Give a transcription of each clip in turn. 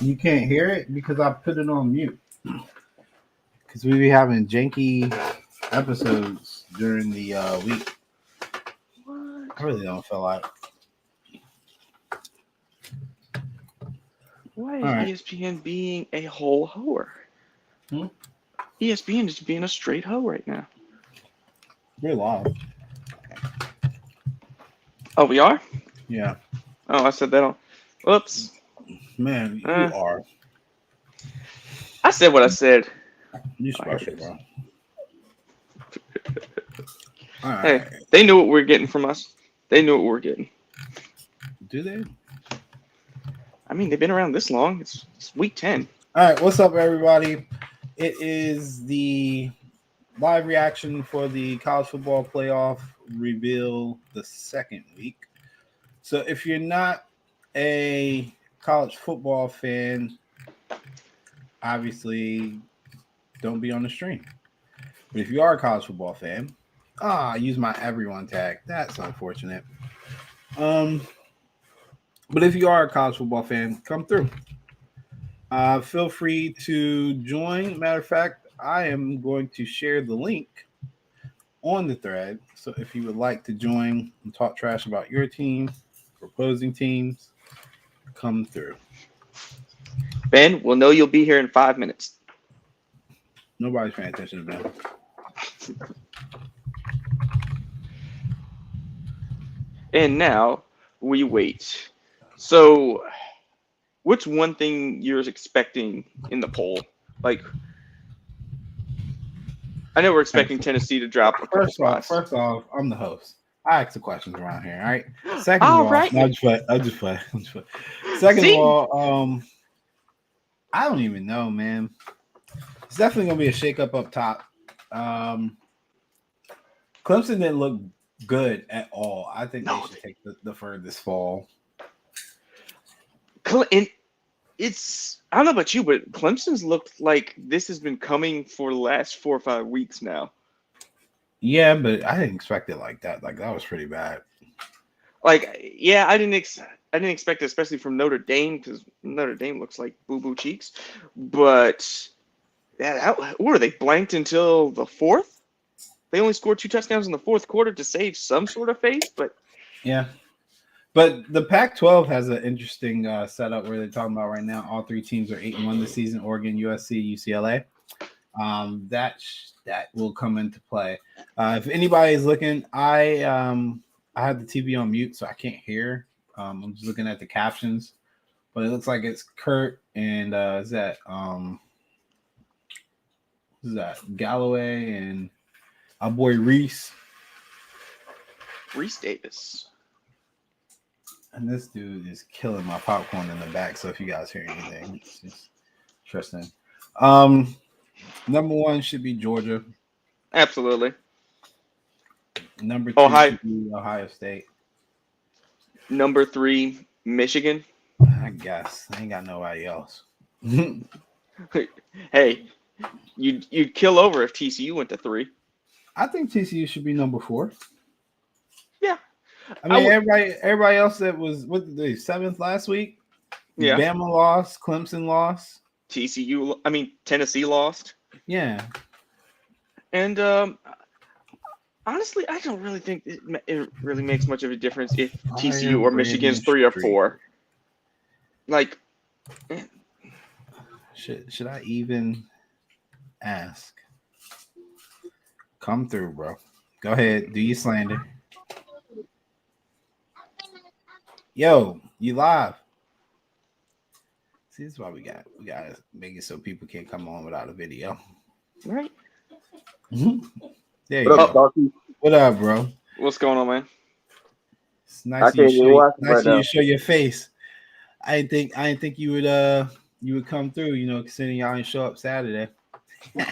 You can't hear it because I put it on mute. Because we be having janky episodes during the week. I really don't feel like. Why is ESPN being a whole hoer? ESPN is being a straight hoe right now. We're live. Oh, we are? Yeah. Oh, I said that on. Whoops. Man, you are. I said what I said. You special, bro. Hey, they knew what we were getting from us. They knew what we were getting. Do they? I mean, they've been around this long. It's week 10. All right, what's up, everybody? It is the live reaction for the college football playoff reveal the second week. So if you're not a college football fan, obviously don't be on the stream. But if you are a college football fan, I use my everyone tag. That's unfortunate. But if you are a college football fan, come through. Feel free to join. Matter of fact, I am going to share the link on the thread. So if you would like to join and talk trash about your team, opposing teams, come through. Ben, we'll know you'll be here in 5 minutes. Nobody's paying attention to Ben. And now we wait. So, what's one thing you're expecting in the poll? Like, I know we're expecting Tennessee to drop a couple spots. First off, I'm the host. I ask the questions around here, all right? Second of all, right. no, I'll just play. Second of all, I don't even know, man. It's definitely gonna be a shakeup up top. Clemson didn't look good at all. I think they should take the furthest fall. And it's, I don't know about you, but Clemson's looked like this has been coming for the last 4 or 5 weeks now. Yeah, but I didn't expect it like that. Like, that was pretty bad. Like, yeah, I didn't expect it, especially from Notre Dame, because Notre Dame looks like boo-boo cheeks. But yeah, what were they, blanked until the fourth? They only scored 2 touchdowns in the fourth quarter to save some sort of face, but yeah. But the Pac-12 has an interesting setup where they're talking about right now. All 3 teams are 8-1 this season: Oregon, USC, UCLA. That will come into play. If anybody is looking, I have the TV on mute, so I can't hear. I'm just looking at the captions, but it looks like it's Kurt and is that Galloway and our boy Reese Davis. And this dude is killing my popcorn in the back. So if you guys hear anything, it's just interesting. Number 1 should be Georgia. Absolutely. Number 2 should be Ohio State. Number 3, Michigan. I guess I ain't got nobody else. Hey, you'd kill over if TCU went to 3. I think TCU should be number 4. Yeah. I mean, everybody else that was what did they 7th last week. Yeah. Bama lost, Clemson lost, Tennessee lost. Yeah. And honestly, I don't really think it really makes much of a difference if TCU or Michigan's 3 or 4. Like, should I even ask? Come through, bro. Go ahead, do your slander. Yo, you live. See, this is why we gotta make it so people can't come on without a video. Right. There you go. What up, bro? What's going on, man? It's nice to show your face. I didn't think you would come through, considering y'all didn't show up Saturday. I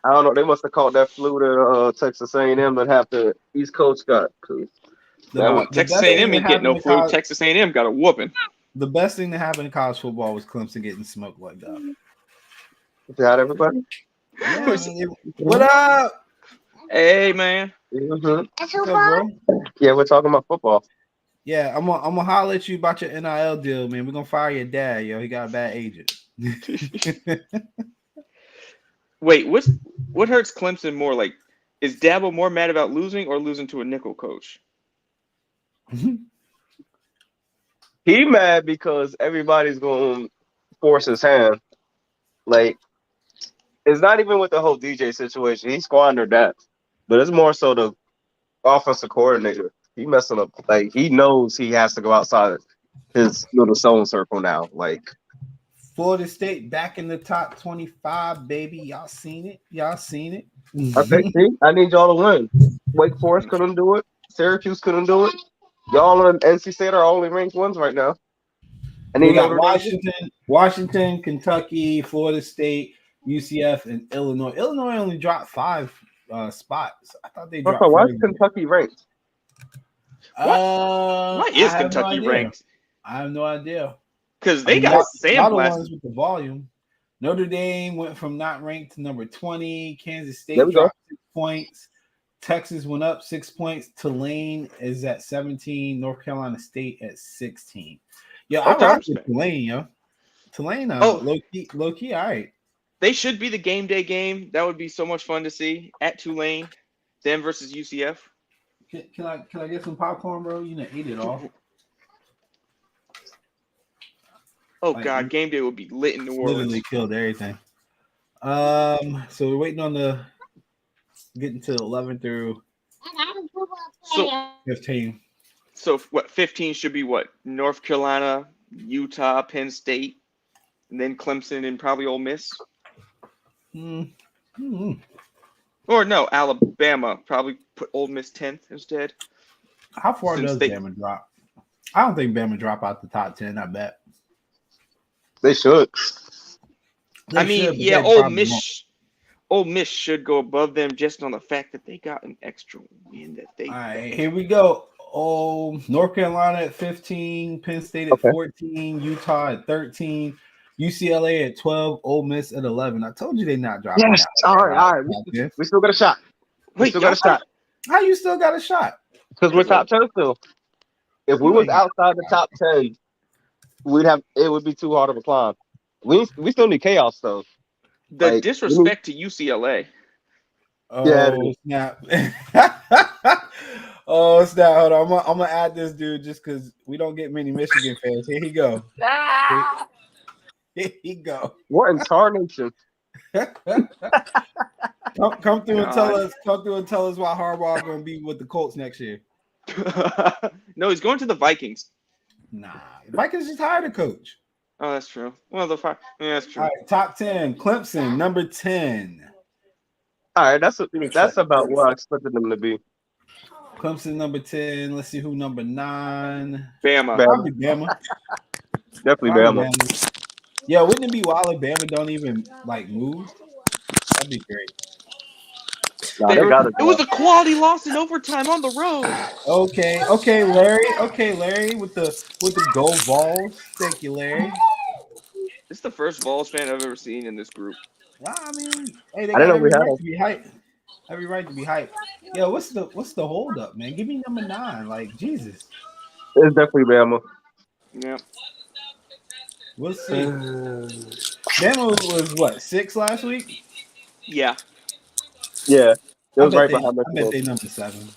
don't know. They must have caught that flu to Texas A&M and half the East Coast got. Texas A&M ain't getting no flu. Texas A&M got a whooping. The best thing that happened in college football was Clemson getting smoked like that. Got everybody? Yeah, what up? Hey, man. Mm-hmm. What's up, bro? Yeah, we're talking about football. Yeah, I'm gonna holler at you about your NIL deal, man. We're gonna fire your dad, yo. He got a bad agent. Wait, what hurts Clemson more? Like, is Dabo more mad about losing or losing to a nickel coach? He mad because everybody's going to force his hand. Like, it's not even with the whole DJ situation. He squandered that, but it's more so the offensive coordinator. He messing up. Like, he knows he has to go outside his little zone circle now. Like, Florida State back in the top 25, baby. Y'all seen it? Y'all seen it? I think, see, I need y'all to win. Wake Forest couldn't do it. Syracuse couldn't do it. Y'all and NC State are only ranked ones right now. I We need got Notre Dame. Washington, Kentucky, Florida State, UCF, and Illinois. Illinois only dropped 5 spots. I thought they dropped Why is further. Kentucky ranked? Why I is have Kentucky no idea. ranked? I have no idea. Because they got y'all the sandblasted. ones with the volume. Notre Dame went from not ranked to number 20. Kansas State There we go. dropped 6 points. Texas went up 6 points. Tulane is at 17. North Carolina State at 16. Yeah, I Okay. rock with Tulane, yo. Tulane, low key, all right. They should be the game day game. That would be so much fun to see at Tulane, them versus UCF. Can I get some popcorn, bro? You done ate it all. Oh Like, God, game day would be lit in New Orleans. Literally killed everything. So we're waiting on the getting to 11 through So 15. So what? 15 should be what? North Carolina, Utah, Penn State, and then Clemson and probably Ole Miss. Mm-hmm. Or no, Alabama. Probably put Ole Miss 10th instead. How far does Bama drop? I don't think Bama drop out the top 10. I bet they should. Ole Miss should go above them just on the fact that they got an extra win that they. All right, here we go. Oh, North Carolina at 15, Penn State at 14, Utah at 13, UCLA at 12, Ole Miss at 11. I told you they not dropping. Yes. All right. We still got a shot. How you still got a shot? Because we're top 10 still. If we was outside the top 10, it would be too hard of a climb. We still need chaos though. The disrespect to UCLA. Oh snap! Oh snap! Hold on, I'm gonna add this dude just because we don't get many Michigan fans. Here he go. Here he go. What in tarnation? Come through and tell us. Come through and tell us why Harbaugh is gonna be with the Colts next year. No, he's going to the Vikings. Nah, Vikings just hired a coach. Oh, that's true. Well, that's true. All right, top 10. Clemson, number 10. All right, that's about where I expected them to be. Clemson, number 10. Let's see who number 9. Bama. Probably Bama. Definitely Bama. Yeah, wouldn't it be wild if Bama don't even move? That'd be great. It was a quality loss in overtime on the road. Okay, Larry. Okay, Larry with the gold balls. Thank you, Larry. This is the first Vols fan I've ever seen in this group. Well, I mean, hey, they got every right to be hyped. Every right to be hyped. Yeah, what's the hold up, man? Give me number 9. Like, Jesus. It's definitely Bama. Yeah. We'll see. Bama was what, 6 last week? Yeah. Yeah. It was right behind I bet they number 7.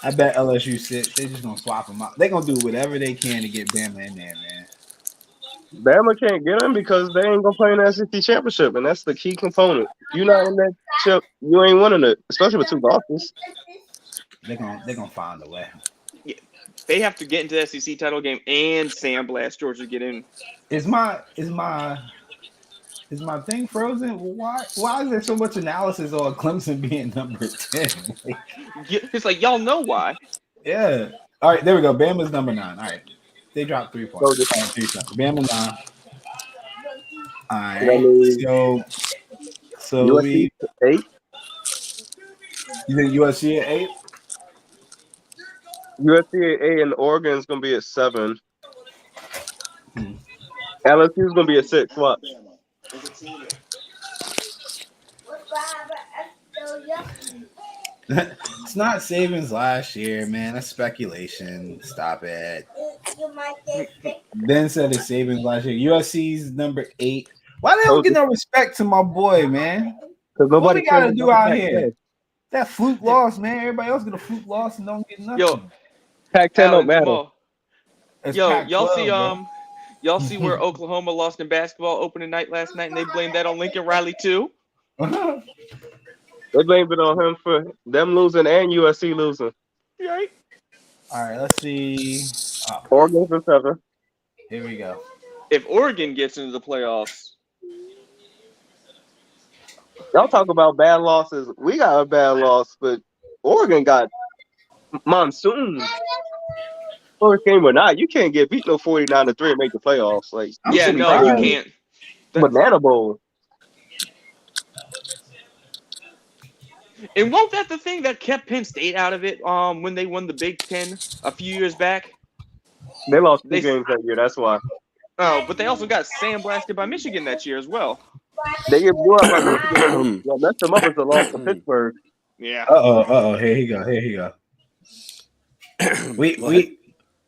I bet LSU 6. They just gonna swap them out. They gonna do whatever they can to get Bama in there, man. Bama can't get them because they ain't gonna play in the SEC championship, and that's the key component. You're not in that chip, you ain't winning it, especially with 2 losses. They're gonna find a way. Yeah, they have to get into the SEC title game and sandblast Georgia to get in. Is my thing frozen? Why is there so much analysis on Clemson being number 10? It's like y'all know why. Yeah. All right, there we go. Bama's number 9. All right. They dropped 3 points. Bama 9. All right. So USC 8. You think USC at 8? USC at 8 and Oregon's gonna be at 7. LSU's gonna be at 6. What? It's not Saban's last year, man. That's speculation. Stop it. Ben said it's Saban's last year. USC's number 8. Why they don't get no respect to my boy, man? Because What nobody we gotta cares do about out the here? Pac-10. That fluke loss, man. Everybody else get a fluke loss and don't get nothing. Yo, Pac-10 don't Alan, matter. Jamal. It's Yo, Pac-12, y'all see where Oklahoma lost in basketball opening night last night, and they blamed that on Lincoln Riley too. bro. They blamed it on him for them losing and USC losing. Right? All right, let's see. Oregon for 7. Here we go. If Oregon gets into the playoffs, Y'all talk about bad losses. We got a bad loss, but Oregon got monsoon. First game or not, you can't get beat no 49-3 and make the playoffs. Like, I'm yeah, no, you surprised. can't. Banana Bowl. And won't that the thing that kept Penn State out of it? When they won the Big Ten a few years back. They lost 2 They- games that year. That's why. Oh, but they also got sandblasted by Michigan that year as well. They get blew up by Michigan. What messed them up is the loss to Pittsburgh. Yeah. Uh-oh. Here he go.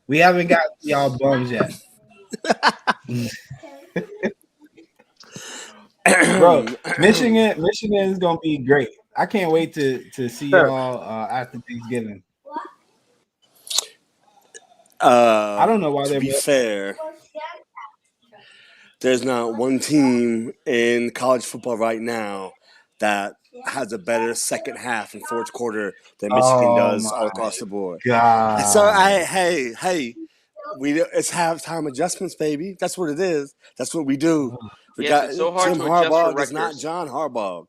We haven't got y'all bums yet. Bro, Michigan is gonna be great. I can't wait to see y'all after Thanksgiving. I don't know why To they're be fair, there's not one team in college football right now that has a better second half and fourth quarter than Michigan does all across the board. God. So it's halftime adjustments, baby. That's what it is. That's what we do. We Yes, got it's so hard Jim to adjust for Harbaugh is not Rutgers. John Harbaugh.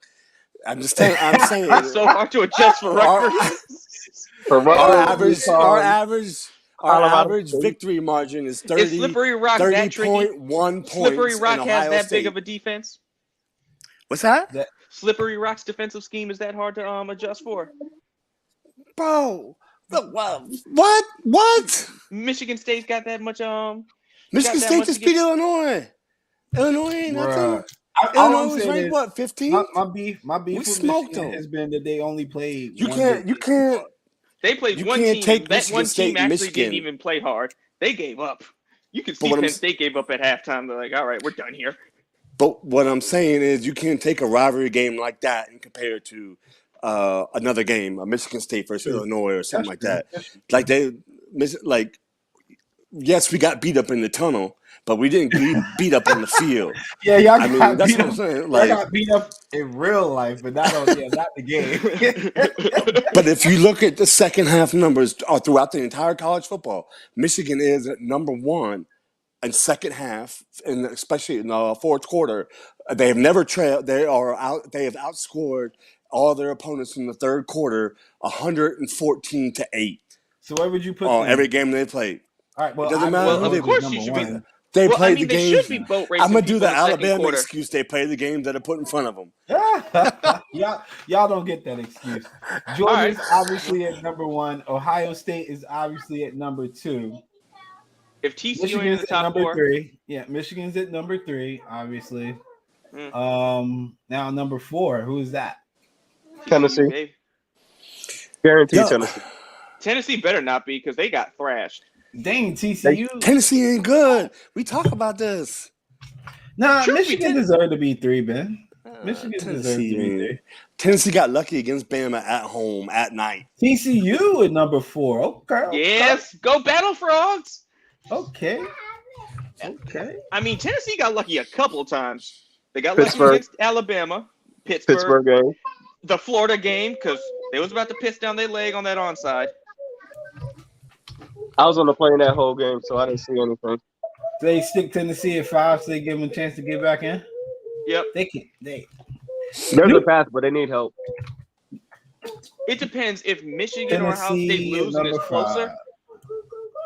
I'm saying It's so hard to adjust for Rutgers. For our average State. victory margin is Is 30, Slippery Rock that tricky? 30.1 points. Slippery Rock in has Ohio that State. big of a defense. What's that? Slippery Rock's defensive scheme is that hard to adjust for? Bro, what? Michigan State's got that much Michigan that State much just to beat get- Illinois. Illinois ain't nothing. All Illinois I'm was saying ranked is, what, 15? my beef We with smoked Michigan them. has been that they only played. You one can't. game. They played You one can't team. take That Michigan one State team and actually Michigan. didn't even play hard. They gave up. You can But see what I'm Penn s- State gave up at halftime. They're like, all right, we're done here. But what I'm saying is, you can't take a rivalry game like that and compare it to another game, a Michigan State versus Illinois or something like that. Yes, we got beat up in the tunnel, but we didn't get beat up on the field. Yeah, y'all I got mean, that's beat what I'm up. saying. Y'all Like, got beat up in real life, but not the game. but if you look at the second half numbers throughout the entire college football, Michigan is at number 1 in second half, and especially in the fourth quarter. They have never trailed. They have outscored all their opponents in the third quarter, 114-8. So where would you put them? Every game they played. All right, well, It doesn't matter Well, who of they course number you should one. be. They Well, played I mean, the they games. should be boat racing I'm gonna do people the in the second Alabama quarter. excuse. They play the games that are put in front of them. y'all don't get that excuse. Georgia's obviously at number 1. Ohio State is obviously at number 2. If TCU ain't in Michigan's the at top number 4, 3. Yeah, Michigan's at number 3, obviously. Mm. Now number 4. Who is that? Tennessee. baby. Guaranteed Yo. Tennessee. Tennessee better not be because they got thrashed. Dang, TCU. Tennessee ain't good. We talk about this. Nah, Truth be Michigan told- deserved to be 3, Ben. Michigan deserves to be Tennessee, 3. Tennessee got lucky against Bama at home at night. TCU at number 4. Okay. Yes, go Battle Frogs. Okay. I mean, Tennessee got lucky a couple of times. They got lucky Pittsburgh. against Alabama, Pittsburgh, Pittsburgh game. the Florida game because they was about to piss down their leg on that onside. I was on the plane that whole game, so I didn't see anything. They stick Tennessee at 5, so they give them a chance to get back in. Yep. There's a path, but they need help. It depends. If Michigan or Ohio State Tennessee at lose and it's number closer, 5.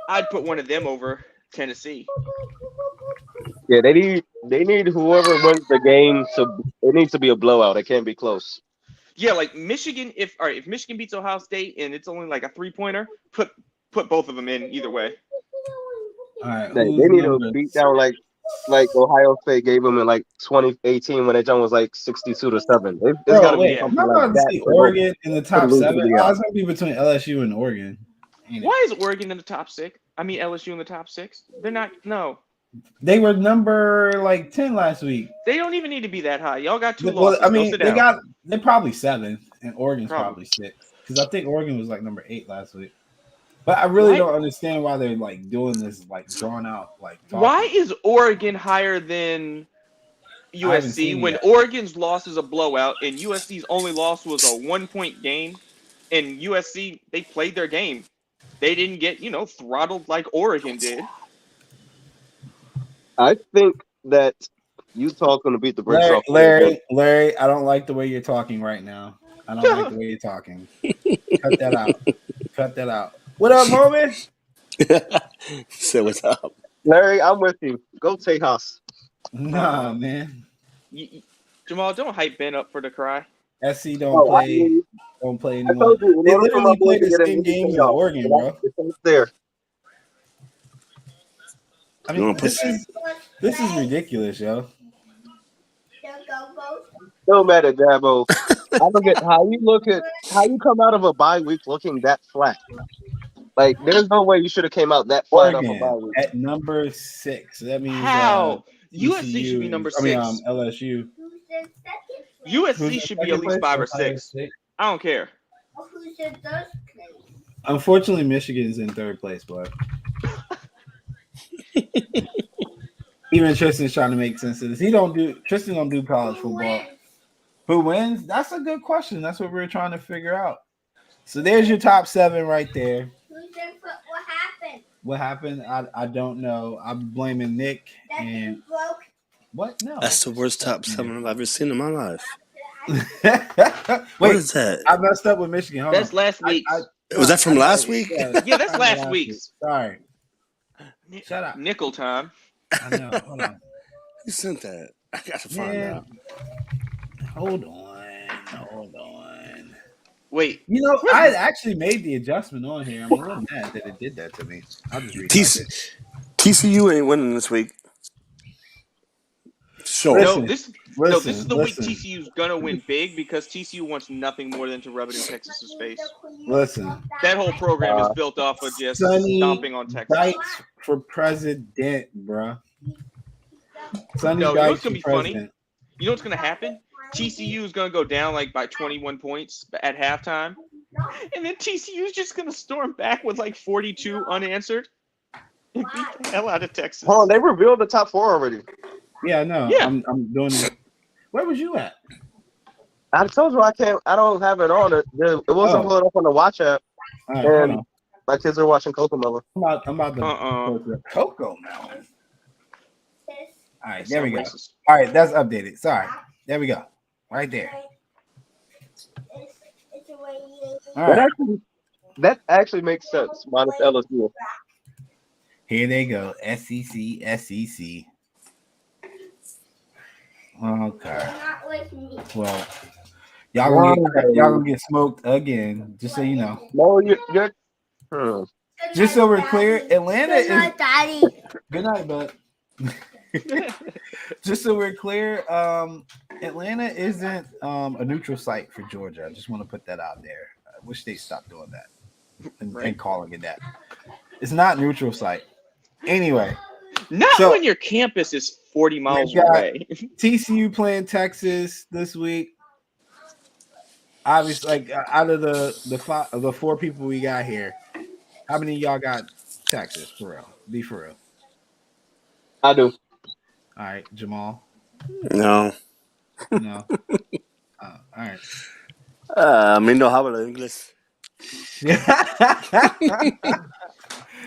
I'd put one of them over Tennessee. Yeah, they need whoever wins the game to. It needs to be a blowout. It can't be close. Yeah, like Michigan. If Michigan beats Ohio State and it's only like a 3-pointer, put both of them in either way. All right. They who's need number to beat down like like Ohio State gave them in like 2018 when that jump was like 62-7. It's Bro, got to be wait, yeah. I'm something like about to that see to go Oregon in the to top lose to 7. the Oh, it's gonna be between LSU and Oregon. Ain't it? Why is Oregon in the top 6? I mean LSU in the top 6. They're not. No, They were number like 10 last week. they don't even need to be that high. Y'all got 2 Well, losses. I Go mean, sit down. they're probably 7, and Oregon's Probably. probably 6. Because I think Oregon was like number 8 last week. But I really Why- don't understand why they're like doing this like drawn out like. Why talking. is Oregon higher than haven't seen USC it when yet. Oregon's loss is a blowout and USC's only loss was a 1-point game? And USC, they played their game. They didn't get, throttled like Oregon did. I think that Utah's going to beat the brakes off. Larry, I don't like the way you're talking right now. I don't like the way you're talking. Cut that out. Cut that out. What up, homie? Say what's up. Larry, I'm with you. Go Tejas. Nah, man. Jamal, don't hype Ben up for the cry. SC don't play I anymore. told you, They literally play the same game as Oregon, bro. It's there. I mean, this is ridiculous, yo. No matter, Dabo. I look at how you come out of a bye week looking that flat. Like, there's no way you should have came out that flat off a bye Oregon week. at number 6. That means How? TCU USC should be number 6. LSU. USC should be at least 5 or 6. I don't care. Unfortunately, Michigan's in 3rd place, but even Tristan's trying to make sense of this. Tristan don't do college football. Who wins? That's a good question. That's what we're trying to figure out. So there's your top 7 right there. What happened? What happened? I don't know. I'm blaming Nick and what? No. That's the worst top 7 I've ever seen in my life. Wait, What is that? I messed up with Michigan. Hold That's on. last week's. Was that from last week? Yeah, that's last week's. Sorry. Shut up. Nickel time. I know. Hold on. Who sent that? I got to find Yeah. out. Hold on. Wait, I had actually made the adjustment on here. I'm a little mad that it did that to me. I'll just retype it. TCU ain't winning this week. Sure. Listen, this is the week TCU's gonna win big because TCU wants nothing more than to rub it in Texas's face. Listen. That whole program is built off of just Sonny stomping on Texas. Dykes for president, bruh. Sonny No, you know Dykes what's gonna for be funny? president. You know what's gonna happen? TCU is gonna go down like by 21 points at halftime, and then TCU is just gonna storm back with like 42 unanswered and beat the hell out of Texas. Hold on, they revealed the top 4 already. Yeah, I know. Yeah. I'm doing it. Where was you at? I told you I don't have it on. It wasn't pulling up on the watch app. All right, hold And on. my kids are watching Cocomelon. I'm about to Cocoa Melon. All right, there we go. Racist. All right, that's updated. Sorry. There we go. Right there. All right. That actually makes sense, minus LSU. Here they go. SEC. Okay. Well, y'all gonna get smoked again. Just so you know. No, you're. Just so we're clear, Atlanta is. Daddy. Good night, bud. Just so we're clear, Atlanta isn't a neutral site for Georgia. I just want to put that out there. I wish they stopped doing that and calling it that. It's not neutral site. Anyway, Not So- when your campus is 40 miles We got- away. TCU playing Texas this week. Obviously, like out of the 4 people we got here, how many of y'all got Texas for real? Be for real. I do. All right, Jamal. No. No. All right. Me no hablo inglés.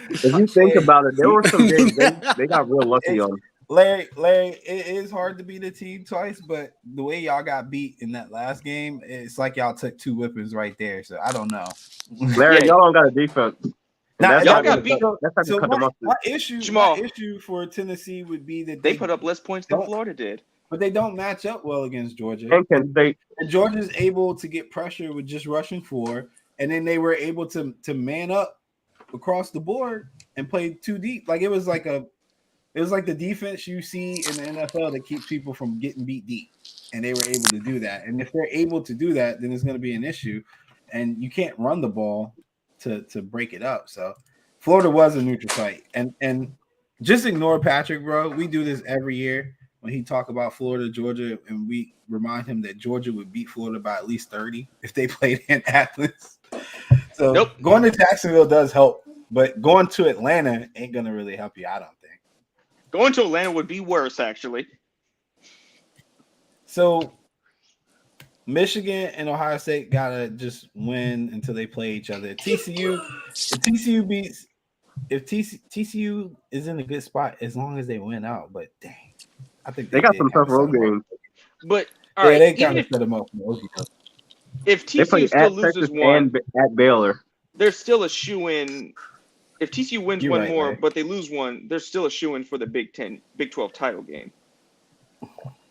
If you think about it, there were some games they got real lucky on. Larry, it is hard to beat a team twice, but the way y'all got beat in that last game, it's like y'all took 2 whippings right there. So I don't know. Larry, Yeah. y'all don't got a defense. Nah, y'all got beat. That's how So you cut them off. my issue for Tennessee would be that They put up less points than Don't- Florida did. but they don't match up well against Georgia. And Kent State. And Georgia's able to get pressure with just rushing 4, and then they were able to man up across the board and play too deep. Like it was like a It was like the defense you see in the NFL that keeps people from getting beat deep, and they were able to do that. And if they're able to do that, then it's going to be an issue, and you can't run the ball to break it up. So Florida was a neutral site, and just ignore Patrick, bro. We do this every year when he talk about Florida, Georgia, and we remind him that Georgia would beat Florida by at least 30 if they played in Athens. So Nope. going to Jacksonville does help, but going to Atlanta ain't going to really help you, I don't think. Going to Atlanta would be worse, actually. So Michigan and Ohio State gotta just win until they play each other. TCU is in a good spot as long as they win out. But dang, I think They got did some kinda tough road set 'em up. games. But all Yeah, right, they even kind of if, set them up. For the Okie doke. if They play TCU still at loses Texas one, and at Baylor. there's still a shoe-in. If TCU wins You're one right, more, Larry. but they lose one, there's still a shoe-in for the Big 12 title game.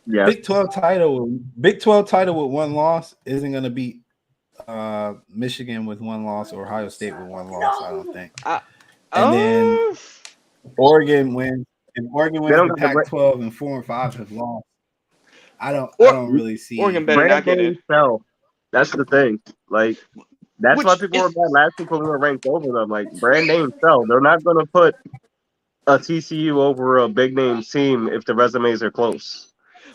Yeah. Big 12 title with one loss isn't gonna beat Michigan with one loss or Ohio State with one loss. I don't think. And then Oregon wins. And Oregon wins don't the got the Pac-12 and 4 and 5 have lost. I don't really see. Oregon better not get in. Sell. That's the thing. Like, that's Which why people were is- mad last week when we were ranked over them. Like, brand name sell. They're not going to put a TCU over a big name team if the resumes are close.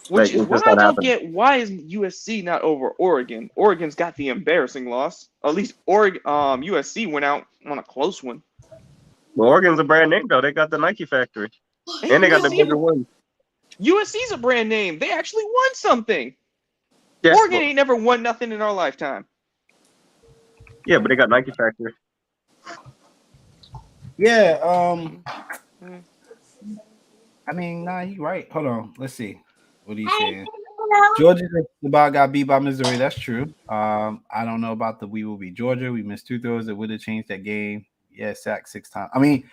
Which Like, is it's what just I not don't happening. get. Why is USC not over Oregon? Oregon's got the embarrassing loss. At least USC went out on a close one. Well, Oregon's a brand name, though. They got the Nike factory. And they got the bigger win. USC's a brand name. They actually won something. Yeah, Oregon ain't never won nothing in our lifetime. but they got Nike factory. Yeah. I mean, nah, you're right. Hold on. Let's see. What are you saying? Georgia about got beat by Missouri. That's true. I don't know about the we will be Georgia. We missed 2 throws that would have changed that game. Yeah, sacked 6 times. I mean,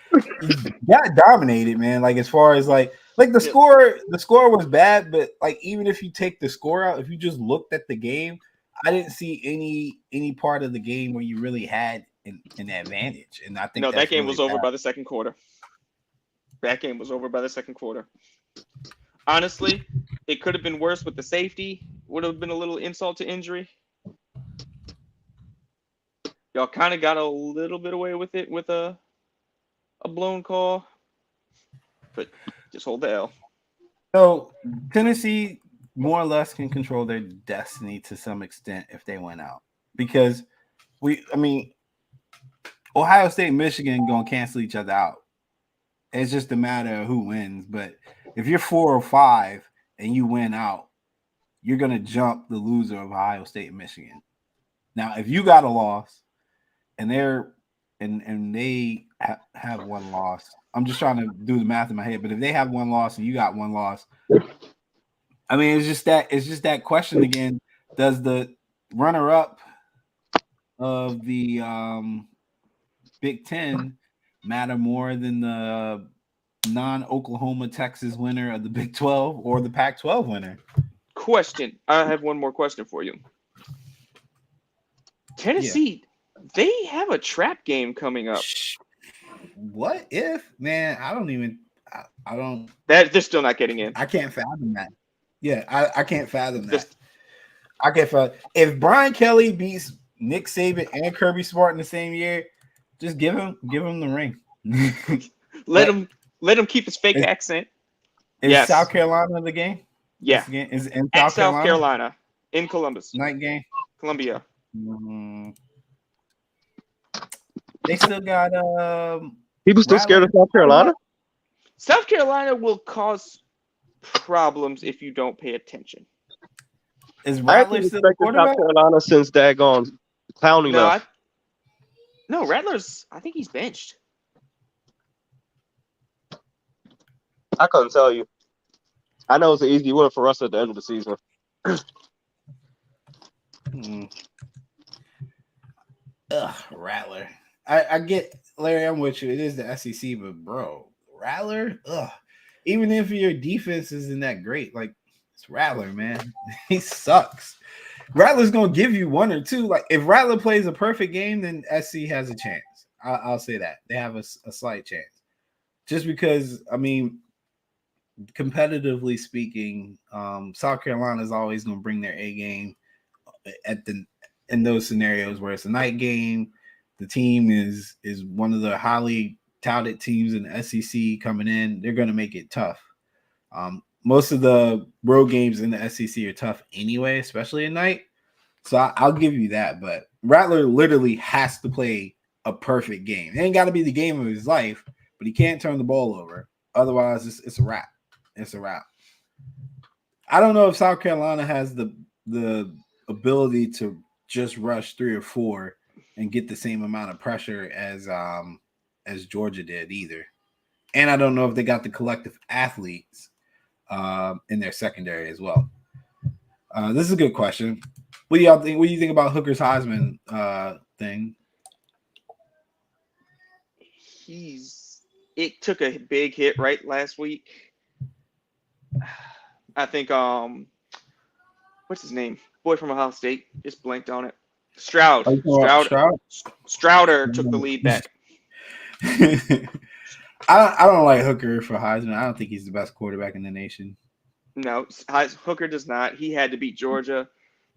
got dominated, man. Like as far as like the score was bad, but like even if you take the score out, if you just looked at the game, I didn't see any part of the game where you really had an advantage. And I think No, that game really was over bad. by the second quarter. That game was over by the second quarter. Honestly, it could have been worse with the safety. Would have been a little insult to injury. Y'all kind of got a little bit away with it with a blown call. But just hold the L. So Tennessee more or less can control their destiny to some extent if they went out. Because Ohio State and Michigan gonna cancel each other out. It's just a matter of who wins. But if you're 4 or 5 and you win out, you're gonna jump the loser of Ohio State and Michigan. Now, if you got a loss and they have one loss, I'm just trying to do the math in my head. But if they have one loss and you got one loss, I mean, it's just that question again. Does the runner-up of the Big Ten matter more than the non-Oklahoma Texas winner of the Big 12 or the Pac-12 winner? Question. I have one more question for you. Tennessee, they have a trap game coming up. What if, man? I don't. That they're still not getting in. I can't fathom that. Yeah, I can't fathom that. Just- I can't fathom. If Brian Kelly beats Nick Saban and Kirby Smart in the same year, just give him the ring. Let him keep his fake accent. Is Yes. South Carolina the game? Yeah. This game is in At South Carolina in Columbus, night game. Columbia. They still got People still scared of South Carolina? South Carolina will cause problems if you don't pay attention. Is I Rattler actually still the respected South quarterback? Carolina since daggone Clowney No, left. Rattler's. I think he's benched. I couldn't tell you. I know it's an easy win for us at the end of the season. Rattler. I get, Larry, I'm with you. It is the SEC, but bro, Rattler, even if your defense isn't that great, like it's Rattler, man. He sucks. Rattler's gonna give you 1 or 2. Like if Rattler plays a perfect game, then SC has a chance. I'll say that they have a slight chance. Just because, I mean, competitively speaking, South Carolina is always going to bring their A game in those scenarios where it's a night game. The team is one of the highly touted teams in the SEC coming in. They're going to make it tough. Most of the road games in the SEC are tough anyway, especially at night. So I'll give you that. But Rattler literally has to play a perfect game. It ain't got to be the game of his life, but he can't turn the ball over. Otherwise, it's a wrap. It's a wrap. I don't know if South Carolina has the ability to just rush 3 or 4 and get the same amount of pressure as Georgia did either. And I don't know if they got the collective athletes in their secondary as well. This is a good question. What do y'all think? What do you think about Hooker's Heisman thing? It took a big hit right last week. I think what's his name? Boy from Ohio State. Just blanked on it. Stroud. Strouder took the lead back. I don't like Hooker for Heisman. I don't think he's the best quarterback in the nation. No, Hooker does not. He had to beat Georgia.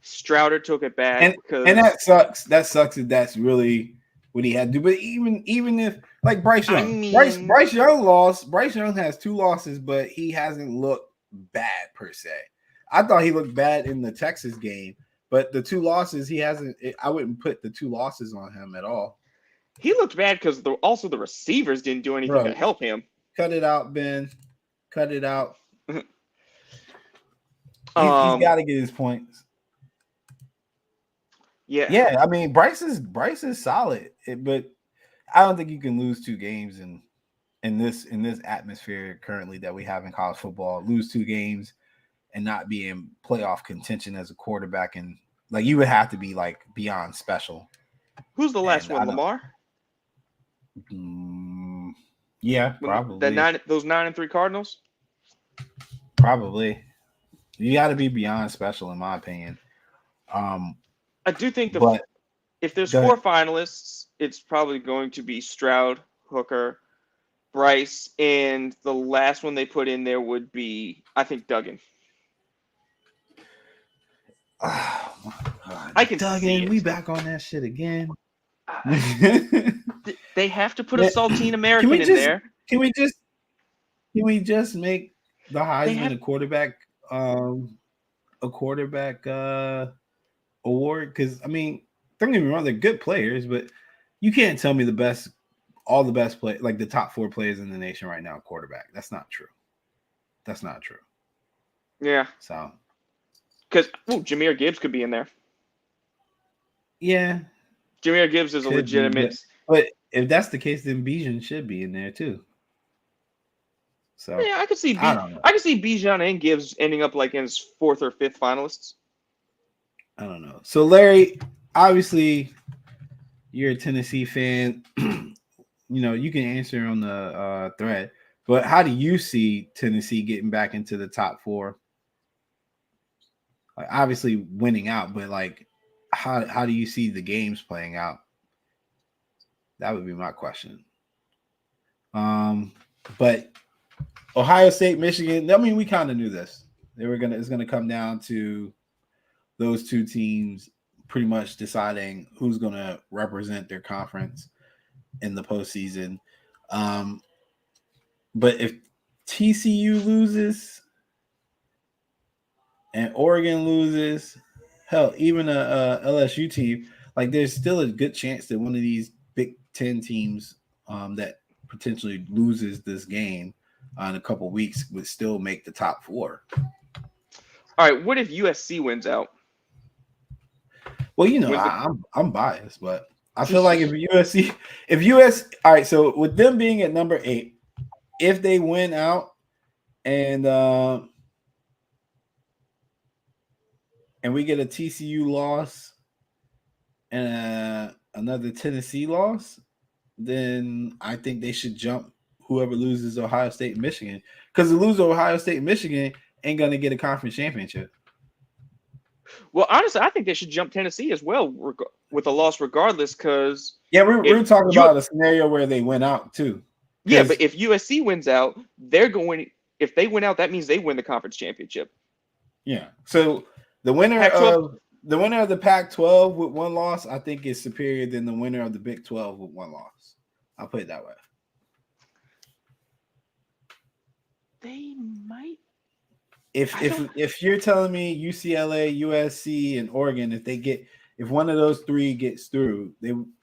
Strouder took it back and that sucks. That sucks if that's really what he had to do. But even if like Bryce Young, Bryce Young lost. Bryce Young has 2 losses, but he hasn't looked bad per se. I thought he looked bad in the Texas game, but the 2 losses he hasn't. I wouldn't put the 2 losses on him at all. He looked bad because also the receivers didn't do anything to help him. Cut it out, Ben. Cut it out. He's got to get his points. Yeah. I mean, Bryce is solid, but I don't think you can lose 2 games in this atmosphere currently that we have in college football. Lose 2 games and not be in playoff contention as a quarterback, and like you would have to be like beyond special. Who's the last one, Lamar? Yeah, probably. Those 9-3 Cardinals. Probably. You got to be beyond special, in my opinion. I do think if there's 4 finalists, it's probably going to be Stroud, Hooker, Bryce, and the last one they put in there would be, I think, Duggan. Oh my God! I can Duggan, see it. We back on that shit again. They have to put a saltine American in there. Can we just make the Heisman a quarterback award? Because I mean, don't get me wrong, they're good players, but you can't tell me all the best play, like the top 4 players in the nation right now, quarterback. That's not true. Yeah. So, because Jahmyr Gibbs could be in there. Yeah. Jahmyr Gibbs is a legitimate. But if that's the case, then Bijan should be in there too. So yeah, I could see Bijan and Gibbs ending up like in his 4th or 5th finalists. I don't know. So Larry, obviously, you're a Tennessee fan. You can answer on the thread. But how do you see Tennessee getting back into the top 4? Like, obviously winning out, but like, how do you see the games playing out? That would be my question. But Ohio State, Michigan. I mean, we kind of knew this. It's gonna come down to those 2 teams pretty much deciding who's gonna represent their conference in the postseason. But if TCU loses and Oregon loses, hell, even a LSU team, like there's still a good chance that one of these Big Ten teams that potentially loses this game in a couple weeks would still make the top 4. All right, what if USC wins out? Well, I'm biased, but I feel like if all right, so with them being at number 8, if they win out and we get a TCU loss and another Tennessee loss, then I think they should jump whoever loses Ohio State and Michigan. Because the loser of Ohio State and Michigan ain't going to get a conference championship. Well, honestly, I think they should jump Tennessee as well with a loss regardless because... Yeah, we're talking about a scenario where they went out too. Yeah, but if USC wins out, they're going if they win out, that means they win the conference championship. Yeah. So the winner Pac-12 of the Pac-12 with one loss, I think, is superior than the winner of the Big 12 with one loss. I'll put it that way. they might. If you're telling me UCLA, USC, and Oregon, if one of those three gets through,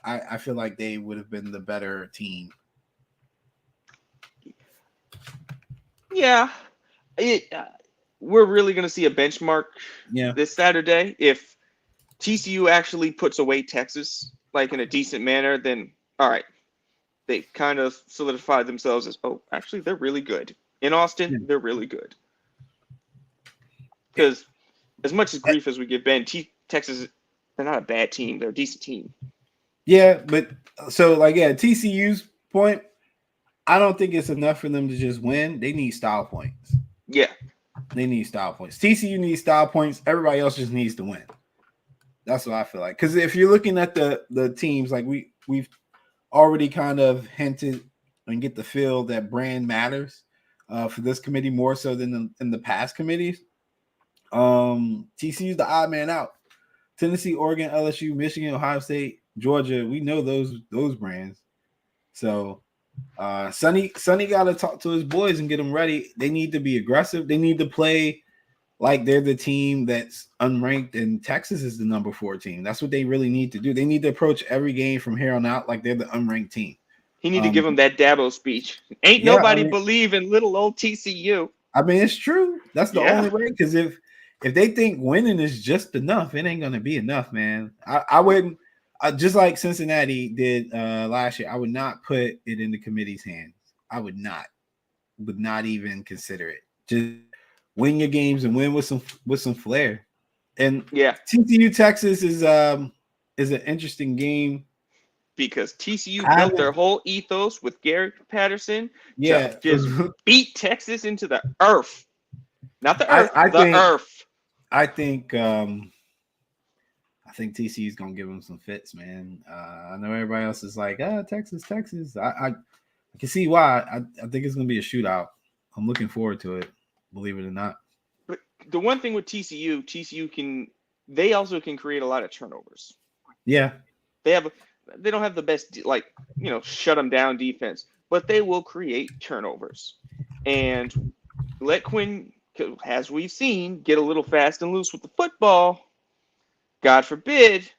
I feel like they would have been the better team. Yeah, we're really going to see a benchmark Yeah. this Saturday. If TCU actually puts away Texas like in a decent manner, then all right, they've kind of solidified themselves as actually they're really good in Austin. Yeah. They're really good because as much as grief as we give Ben, Texas, they're not a bad team. They're a decent team. Yeah, but so TCU's point, I don't think it's enough for them to just win. They need style points. Yeah, They need style points. TCU needs style points. Everybody else just needs to win. That's what I feel like. Because if you're looking at the teams, like we've already kind of hinted and get the feel that brand matters for this committee more so than in the past committees. TCU's the odd man out. Tennessee, Oregon, LSU, Michigan, Ohio State, Georgia. We know those brands. So Sonny got to talk to his boys and get them ready. They need to be aggressive. They need to play like they're the team that's unranked, and Texas is the number 4 team. That's what they really need to do. They need to approach every game from here on out like they're the unranked team. he need to give them that Dabo speech. Ain't nobody believe in little old TCU. I mean, it's true. That's the only way. Because if they think winning is just enough, it ain't gonna be enough, man. I wouldn't. Just like Cincinnati did last year, I would not put it in the committee's hands. I would not even consider it. Just win your games and win with some flair. And TCU Texas is an interesting game because TCU built their whole ethos with Gary Patterson. Yeah, to just beat Texas into the earth, not the earth, earth. I think TCU is gonna give them some fits, man. I know everybody else is like, Texas. I can see why. I think it's gonna be a shootout. I'm looking forward to it, believe it or not. But the one thing with TCU they also can create a lot of turnovers. Yeah, they don't have the best shut them down defense, but they will create turnovers and let Quinn, as we've seen, get a little fast and loose with the football. God forbid,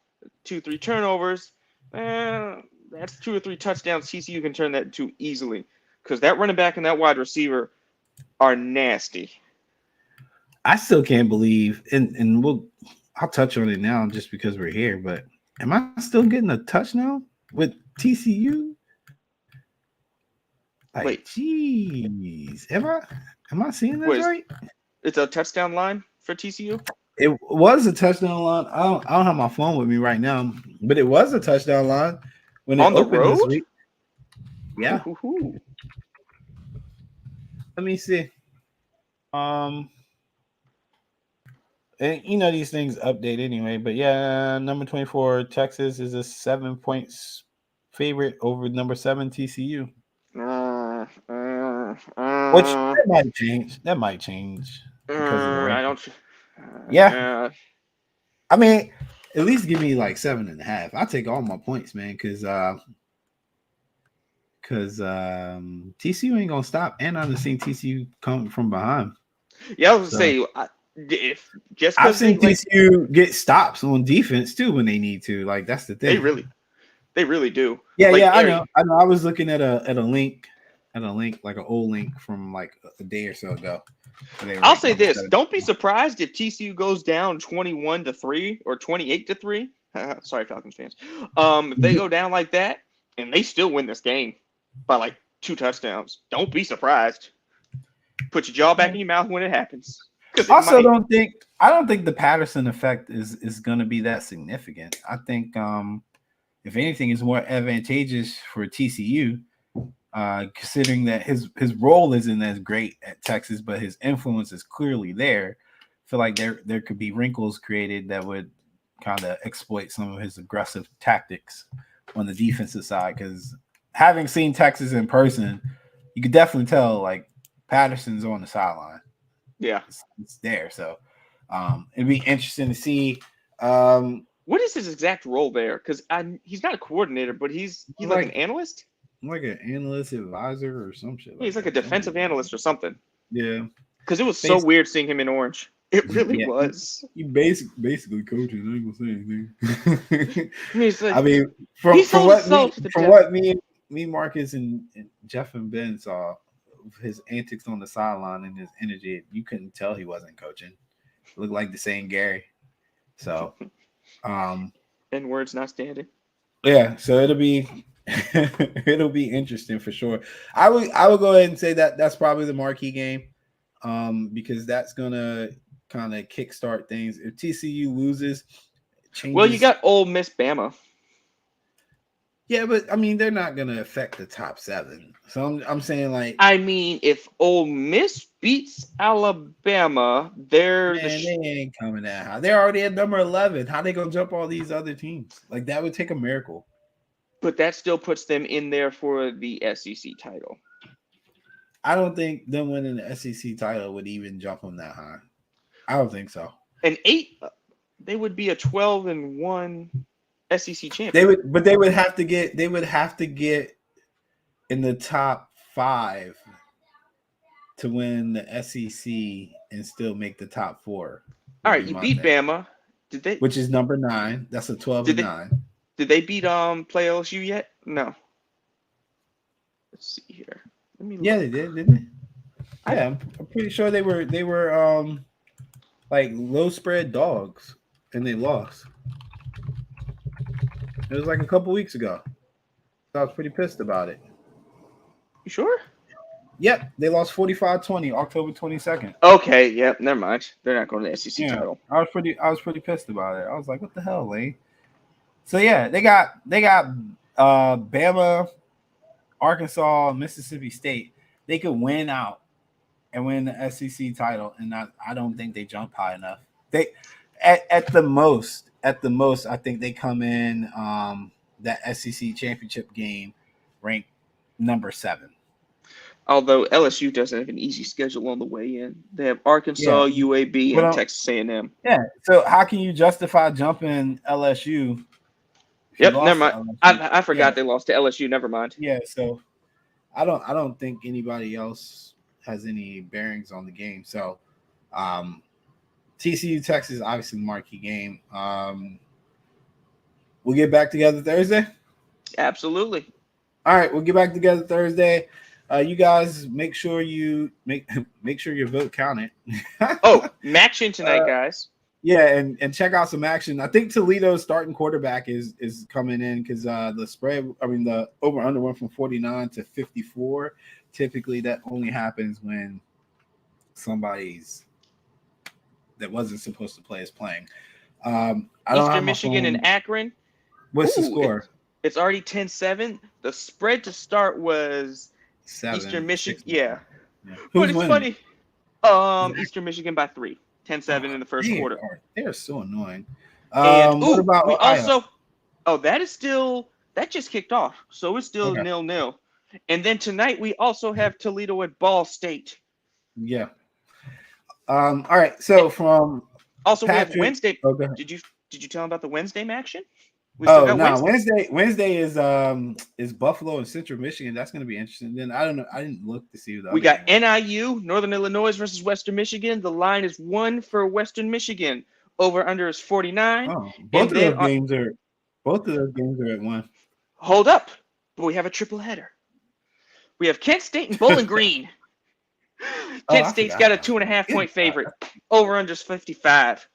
2-3 turnovers. That's 2 or 3 touchdowns. TCU can turn that into easily because that running back and that wide receiver are nasty. I still can't believe, and I'll touch on it now just because we're here. But am I still getting a touchdown with TCU? Wait, jeez, am I seeing this right? It's a touchdown line for TCU. It was a touchdown line. I don't have my phone with me right now, but it was a touchdown line when on it the opened road. This week. Yeah. Ooh. Let me see. And these things update anyway, but yeah, number 24 Texas is a 7 points favorite over number 7 TCU. Which that might change. I don't. Yeah. I mean, at least give me like 7.5. I'll take all my points, man, because TCU ain't gonna stop, and I've seen TCU come from behind. Yeah, I was gonna say I've seen TCU get stops on defense too when they need to. Like that's the thing. They really do. Yeah, I know. I was looking at a link, like an old link from like a day or so ago. I'll say this: don't be surprised if TCU goes down 21-3 or 28-3. Sorry, Falcons fans. If they go down like that and they still win this game by like 2 touchdowns, don't be surprised. Put your jaw back in your mouth when it happens. I don't think the Patterson effect is going to be that significant. I think if anything, it's more advantageous for TCU. Considering that his role isn't as great at Texas, but his influence is clearly there. I feel like there could be wrinkles created that would kind of exploit some of his aggressive tactics on the defensive side. Because having seen Texas in person, you could definitely tell like Patterson's on the sideline. Yeah. It's there. So it'd be interesting to see. What is his exact role there? Because he's not a coordinator, but he's like an analyst. Like an analyst advisor or some shit. He's like a defensive analyst or something. Yeah. Because it was so weird seeing him in orange. It really was. He basically coaches. I ain't gonna say anything. I mean, from what me, Marcus, and Jeff and Ben saw, his antics on the sideline and his energy, you couldn't tell he wasn't coaching. It looked like the same Gary. So, and words not standing. Yeah, so it'll be interesting for sure. I would go ahead and say that's probably the marquee game, because that's gonna kind of kickstart things. If TCU loses, well, you got Ole Miss Bama. Yeah, but I mean they're not gonna affect the top 7. So I'm saying like, I mean, if Ole Miss beats Alabama, they ain't coming that high. They're already at number 11. How they gonna jump all these other teams? Like that would take a miracle. But that still puts them in there for the SEC title. I don't think them winning the SEC title would even jump them that high. I don't think so. And 8, they would be a 12-1 SEC champion. They would have to get in the top 5 to win the SEC and still make the top 4. All right, you beat Bama. Did they? Which is number 9. That's a 12-9. Did they beat play LSU yet? No. Let's see here. Let me look. Yeah, they did, didn't they? Yeah, I'm pretty sure they were like low spread dogs and they lost. It was like a couple weeks ago. So I was pretty pissed about it. You sure? Yep, they lost 45-20, October 22nd. Okay, yep, never mind. They're not going to the SEC title. I was pretty pissed about it. I was like, what the hell, Lane? So yeah, they got Bama, Arkansas, Mississippi State. They could win out and win the SEC title, and I don't think they jump high enough. They at the most, I think they come in that SEC championship game ranked number 7. Although LSU doesn't have an easy schedule on the way in. They have Arkansas, UAB, and Texas A&M. Yeah, so how can you justify jumping LSU? Yep, never mind. I forgot they lost to LSU. Never mind. Yeah, so I don't think anybody else has any bearings on the game. So TCU Texas, obviously the marquee game. We'll get back together Thursday. Absolutely. All right, we'll get back together Thursday. You guys make sure you make sure your vote counted. Action tonight, guys. Yeah, and check out some action. I think Toledo's starting quarterback is coming in because the over under went from 49 to 54. Typically, that only happens when somebody's that wasn't supposed to play is playing. Eastern Michigan and Akron. What's the score? It's already 10-7. The spread to start was 7. Eastern Michigan. Yeah. Who's but it's winning? funny. Eastern Michigan by 3. 10-7 in the first quarter. They are so annoying. And what about Ohio? That just kicked off. So it's still 0-0. And then tonight we also have Toledo at Ball State. Yeah. All right. So from also Patrick, we have Wednesday. Okay. Did you tell them about the Wednesday action? Wednesday is Buffalo and Central Michigan. That's going to be interesting. Then I don't know. I didn't look to see. We got NIU, Northern Illinois versus Western Michigan. The line is 1 for Western Michigan. Over under is 49. Oh, both of those games are at 1. Hold up, but we have a triple header. We have Kent State and Bowling Green. Kent State's got a 2.5 point favorite. Over under is 55.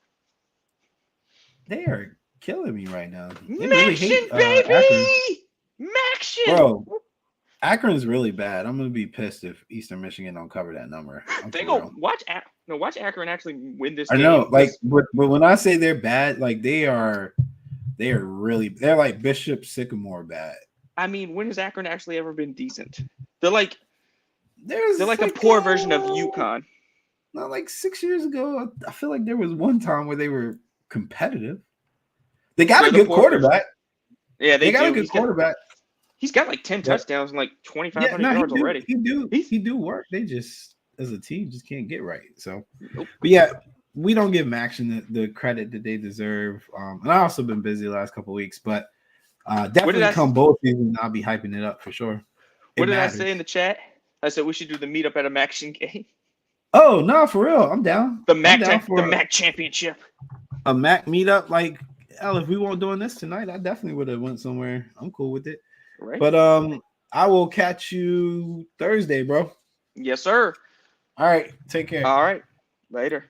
They are killing me right now. Maction, baby! Maction! Bro, Akron's really bad. I'm gonna be pissed if Eastern Michigan don't cover that number. They go watch Akron actually win this game. I know, like, but when I say they're bad, like they are they're like Bishop Sycamore bad. I mean, when has Akron actually ever been decent? They're like a poor version of UConn. Not like 6 years ago. I feel like there was one time where they were competitive. They got a good quarterback. Yeah, they got a good quarterback. He's got like 10 touchdowns and like 2,500 yards already. He do work. They just as a team just can't get right. So, Nope. but yeah, we don't give Maction the credit that they deserve. And I also been busy the last couple of weeks, but definitely I- come both seasons, I'll be hyping it up for sure. What It did I matters. say in the chat? I said we should do the meetup at a Maction game. Oh no, for real, I'm down. The I'm Mac down for the Mac Championship. a Mac meetup. Like, hell, if we weren't doing this tonight, I definitely would have went somewhere. I'm cool with it. Right? But I will catch you Thursday, bro. Yes, sir. All right, take care. All right. Later.